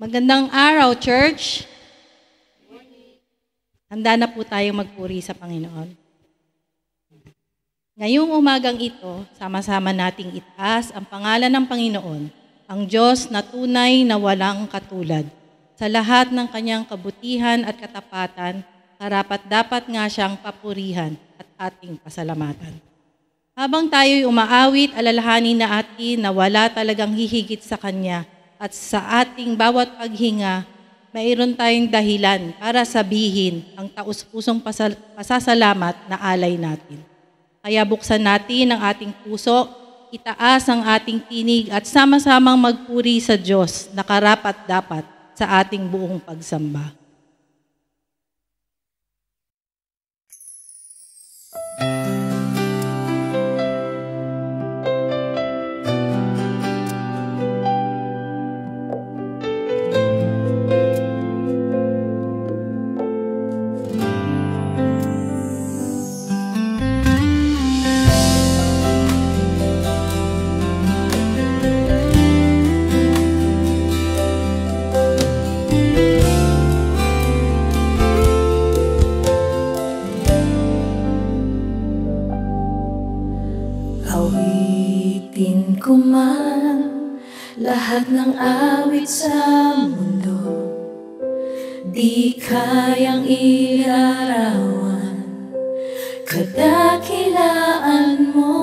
Magandang araw, church. Handa na po tayong magpuri sa Panginoon. Ngayong umagang ito, sama-sama nating itaas ang pangalan ng Panginoon, ang Diyos na tunay na walang katulad. Sa lahat ng kanyang kabutihan at katapatan, karapat-dapat nga siyang papurihan at ating pasalamatan. Habang tayo'y umaawit, alalahanin na atin na wala talagang hihigit sa Kanya at sa ating bawat paghinga, mayroon tayong dahilan para sabihin ang taus-pusong pasasalamat na alay natin. Kaya buksan natin ang ating puso, itaas ang ating tinig at sama-samang magpuri sa Diyos na karapat-dapat sa ating buong pagsamba. Awitin ko man lahat ng awit sa mundo, di kayang ilarawan kadakilaan mo.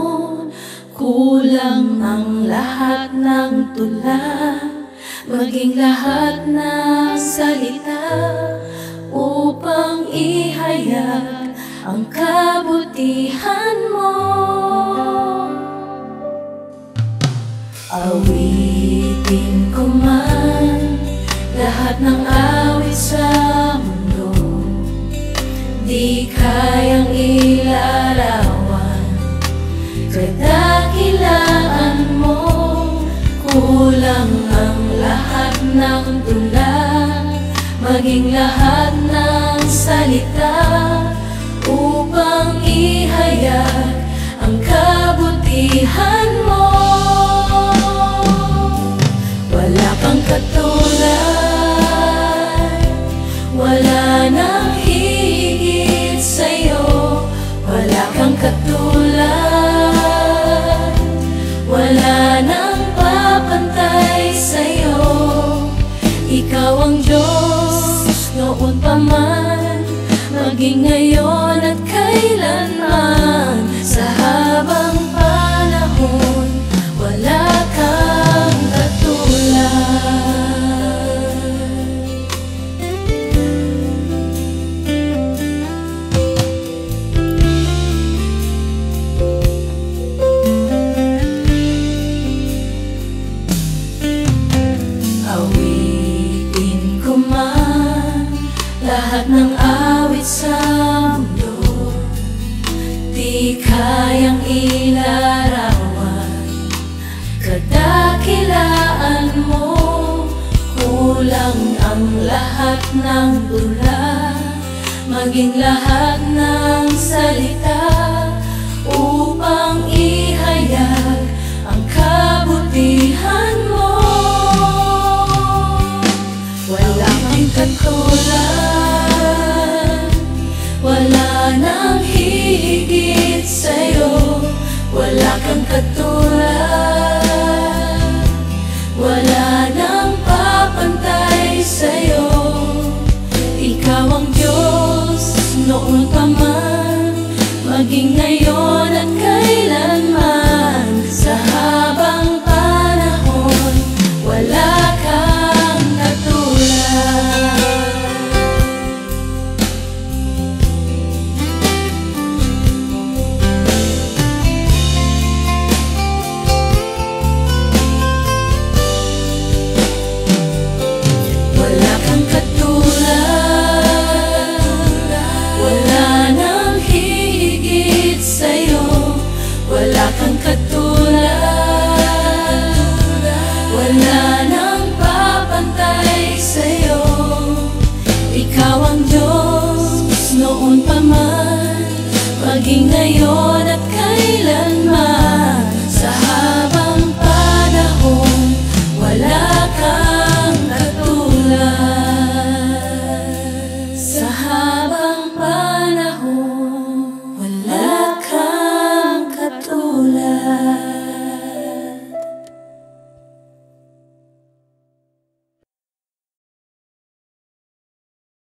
Kulang ang lahat ng tula, maging lahat ng salita upang ihayag ang kabutihan mo. Awitin ko man lahat ng awit sa mundo, di kayang ilarawan kadakilaan mo. Kulang ang lahat ng tula, maging lahat ng salita upang ihayag ang kabutihan mo. Wala kang katulad, wala nang hihigit sa'yo. Wala kang katulad, wala nang papantay sa'yo. Ikaw ang Diyos noon pa man, maging ngayon at kailanman. Sa habang panahon, wala kang katulad. Awitin ko man lahat ng awit sa mundo, di kayang ilarawan kadakilaan mo. Kulang ang lahat ng tula, maging lahat ng salita upang ihayag ang kabutihan mo. Wala kang katulad,